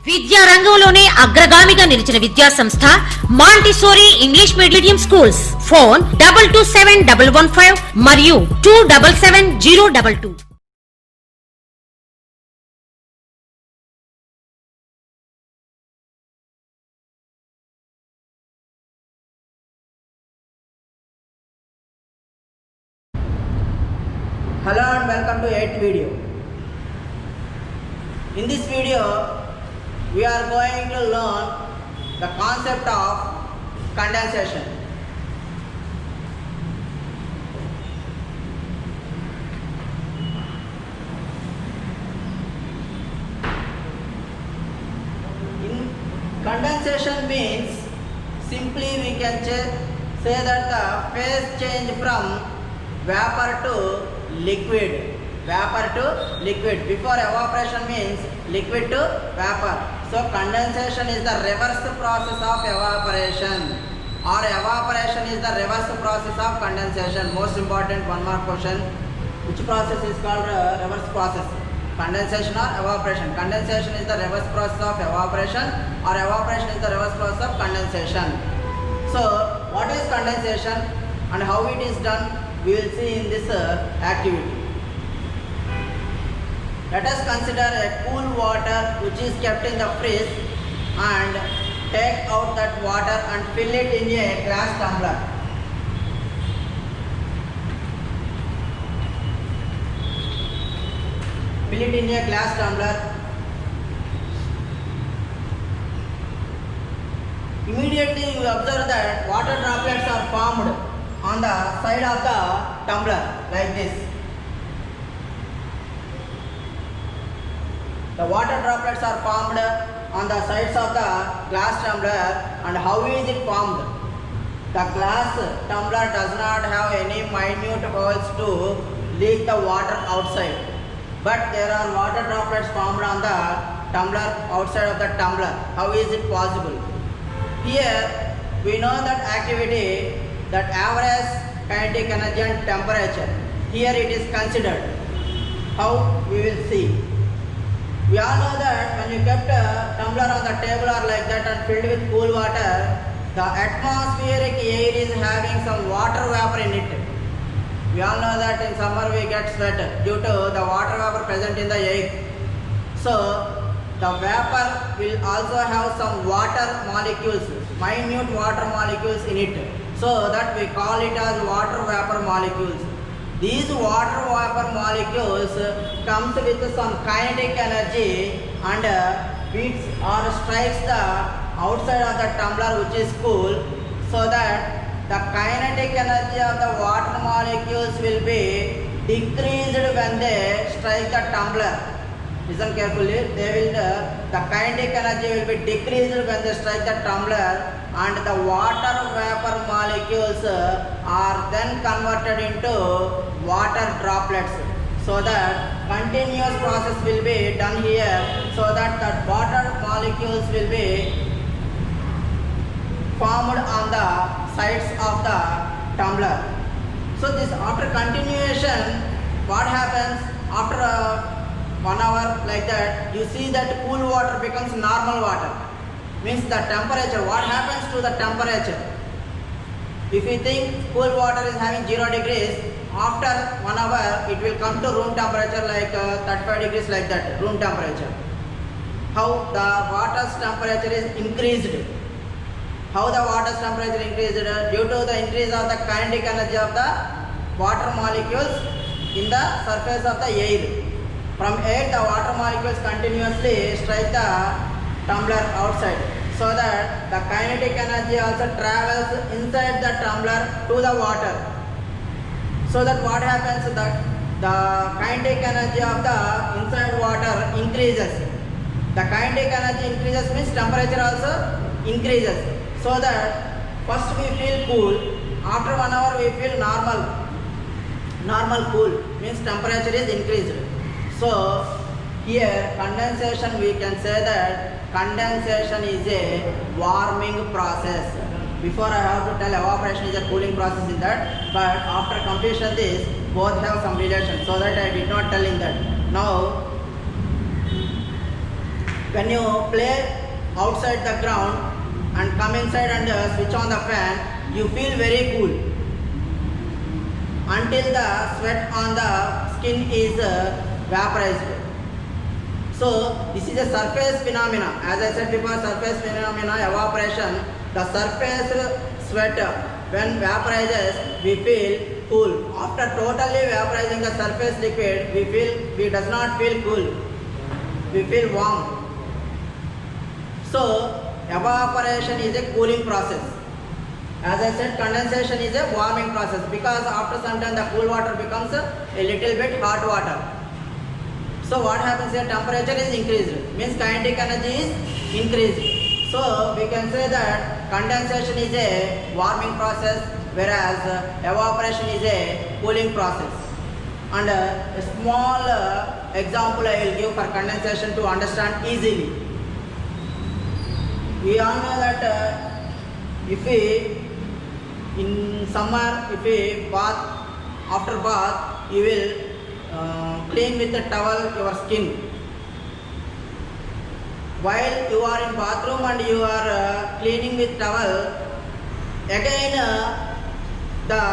విద్యా రంగంలోనే అగ్రగామిగా నిలిచిన విద్యా సంస్థ Montessori English medium schools. Phone 227115 మరియు 277022. Hello and welcome to 8th video. In this video, we are going to learn the concept of condensation. Condensation means simply we can say that the phase change from vapor to liquid. Vapor to liquid. Before evaporation means liquid to vapor. So condensation is the reverse process of evaporation, or evaporation is the reverse process of condensation. Most important one more question. Which process is called reverse process? Condensation or evaporation? Condensation is the reverse process of evaporation, or evaporation is the reverse process of condensation. So what is condensation and how it is done, we will see in this activity. Let us consider a cool water which is kept in the fridge and take out that water and fill it in a glass tumbler. Fill it in a glass tumbler. Immediately you observe that water droplets are formed on the side of the tumbler like this. The water droplets are formed on the sides of the glass tumbler. And how is it formed? The glass tumbler does not have any minute holes to leak the water outside, but there are water droplets formed on the tumbler outside of the tumbler. How is it possible? Here we know that activity, that average kinetic energy and temperature, here it is considered. How, we will see. We all know that when you kept a tumbler on the table or like that and filled with cool water, the atmospheric air is having some water vapor in it. We all know that in summer we get sweat due to the water vapor present in the air. So the vapor will also have some water molecules, minute water molecules in it. So that we call it as water vapor molecules. These water vapor molecules comes with some kinetic energy and beats or strikes the outside of the tumbler which is cool, so that the kinetic energy of the water molecules will be decreased when they strike the tumbler. Listen carefully. The kinetic energy will be decreased when they strike the tumbler, and the water vapor molecules are then converted into water droplets. So that continuous process will be done here, so that the water molecules will be formed on the sides of the tumbler. So this, after continuation, what happens after 1 hour like that, you see that cool water becomes normal water. Means the temperature, what happens to the temperature? If you think cool water is having 0 degrees, after 1 hour it will come to room temperature like 35 degrees like that, room temperature. How the water's temperature is increased? How the water's temperature increased? Due to the increase of the kinetic energy of the water molecules in the surface of the air. From air, the water molecules continuously strike the tumbler outside, so that the kinetic energy also travels inside the tumbler to the water. So that what happens, that the kinetic energy of the inside water increases. The kinetic energy increases means temperature also increases. So that first we feel cool, after 1 hour we feel normal. Normal cool means temperature is increased. So here condensation, we can say that condensation is a warming process. Before I have to tell evaporation is a cooling process in that, but after completion this both have some relation, so that I did not tell in that. Now When you play outside the ground and come inside and switch on the fan, you feel very cool until the sweat on the skin is vaporized. So this is a surface phenomena. As I said before, surface phenomena, evaporation. The surface sweat when vaporizes, we feel cool. After totally vaporizing the surface liquid, we does not feel cool. We feel warm. So evaporation is a cooling process. As I said, condensation is a warming process, because after some time the cool water becomes a little bit hot water. So what happens here? Temperature is increased, means kinetic energy is increased. So we can say that condensation is a warming process, whereas evaporation is a cooling process. And a small example I will give for condensation to understand easily. We all know that if we in summer, if we bath, after bath you will clean with a towel your skin. While you are in bathroom and you are cleaning with towel, again the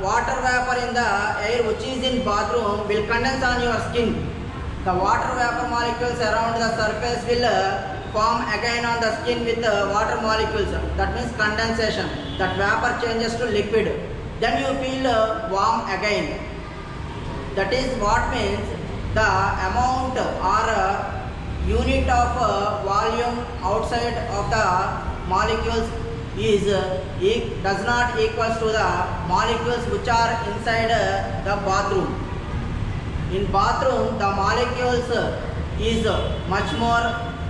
water vapor in the air which is in bathroom will condense on your skin. The water vapor molecules around the surface will form again on the skin with water molecules. That means condensation. That vapor changes to liquid. Then you feel warm again. That is what means the amount or unit of volume outside of the molecules is does not equals to the molecules which are inside the bathroom. In bathroom, the molecules is much more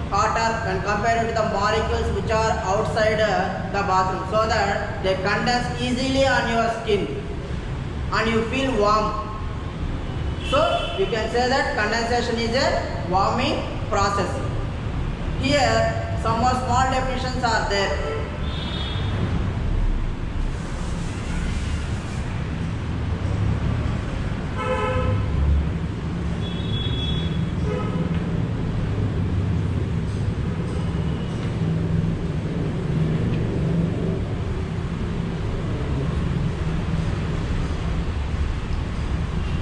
hotter when compared to the molecules which are outside the bathroom, so that they condense easily on your skin and you feel warm. So we can say that condensation is a warming process. Here some more small definitions are there.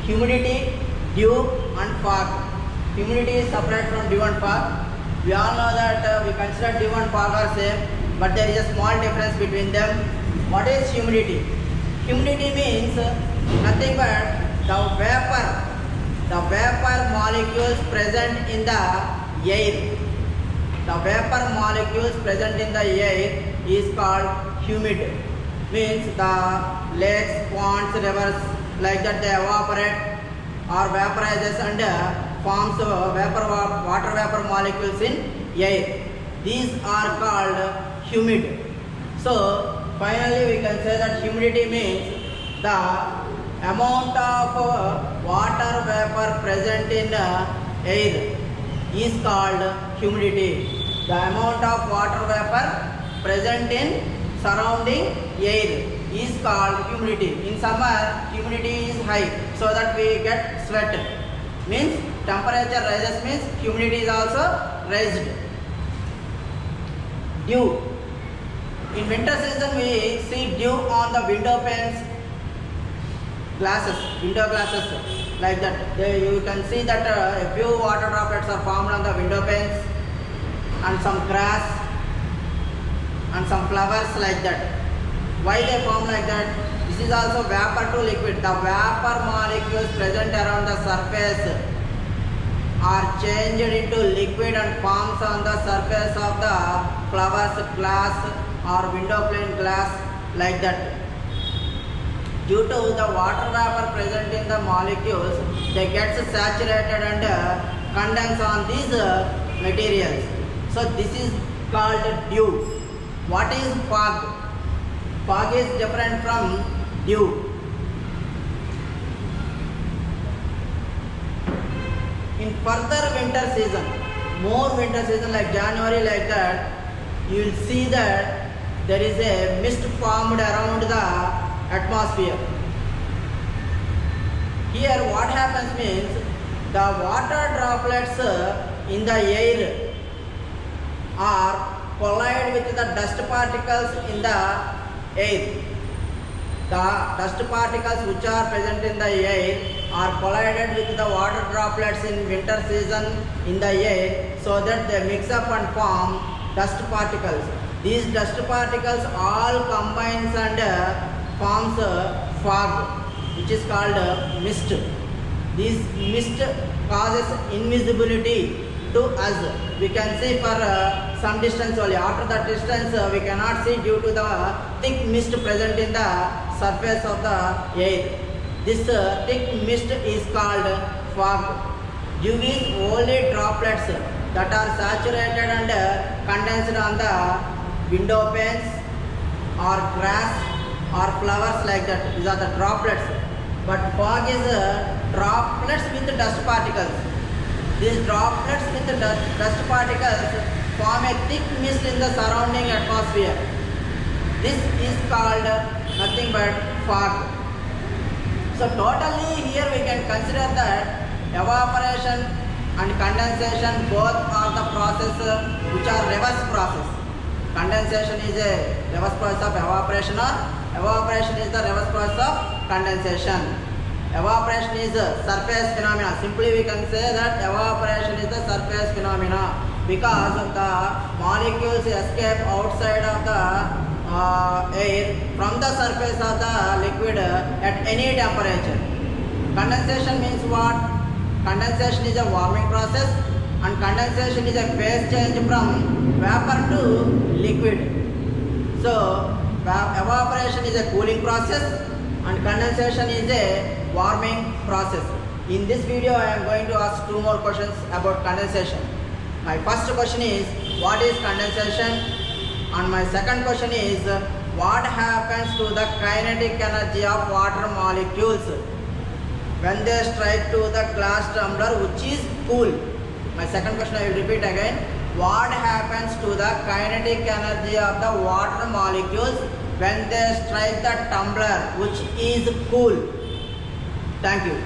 Humidity, dew and fog. Humidity is separate from dew and fog. We all know that we consider dew and fog are same, but there is a small difference between them. What is humidity? Humidity means nothing but the vapor molecules present in the air. The vapor molecules present in the air is called humid. Means the lakes, ponds, rivers, like that they evaporate or vaporizes and forms water vapor molecules in air. These are called humid. So finally we can say that humidity means the amount of water vapor present in air is called humidity. The amount of water vapor present in surrounding air is called humidity. In summer, humidity is high, so that we get sweat. Means temperature rises, means humidity is also raised. Dew. In winter season, we see dew on the window panes, window glasses, like that. You can see that a few water droplets are formed on the window panes, and some grass and some flowers, like that. Why they form like that? This is also vapor to liquid. The vapor molecules present around the surface are changed into liquid and forms on the surface of the flowers, glass or window pane glass, like that. Due to the water vapor present in the molecules, they get saturated and condense on these materials. So this is called dew. What is fog? Fog is different from dew. In further winter season, more winter season like January, like that, you will see that there is a mist formed around the atmosphere. Here what happens means the water droplets in the air or collide with the dust particles in the air. The dust particles which are present in the air are collided with the water droplets in winter season in the air, so that they mix up and form dust particles. These dust particles all combines and forms fog, which is called mist. This mist causes invisibility to us. We can see for some distance only. After that distance we cannot see due to the thick mist present in the surface of the air. This thick mist is called fog. Dew is only droplets that are saturated and condensed on the window panes or grass or flowers like that. These are the droplets. But fog is droplets with dust particles. These droplets with dust particles form a thick mist in the surrounding atmosphere. This is called nothing but fog. So totally here we can consider that evaporation and condensation both are the process which are reverse process. Condensation is a reverse process of evaporation, or evaporation is the reverse process of condensation. Evaporation is a surface phenomena. Simply we can say that evaporation is the surface phenomena because the molecules escape outside of the air from the surface of the liquid at any temperature. Condensation means what? Condensation is a warming process, and condensation is a phase change from vapor to liquid. So evaporation is a cooling process and condensation is a warming process. In this video I am going to ask two more questions about condensation. My first question is, what is condensation? And my second question is, what happens to the kinetic energy of water molecules when they strike to the glass tumbler which is cool? My second question I will repeat again. What happens to the kinetic energy of the water molecules when they strike the tumbler which is cool? Thank you.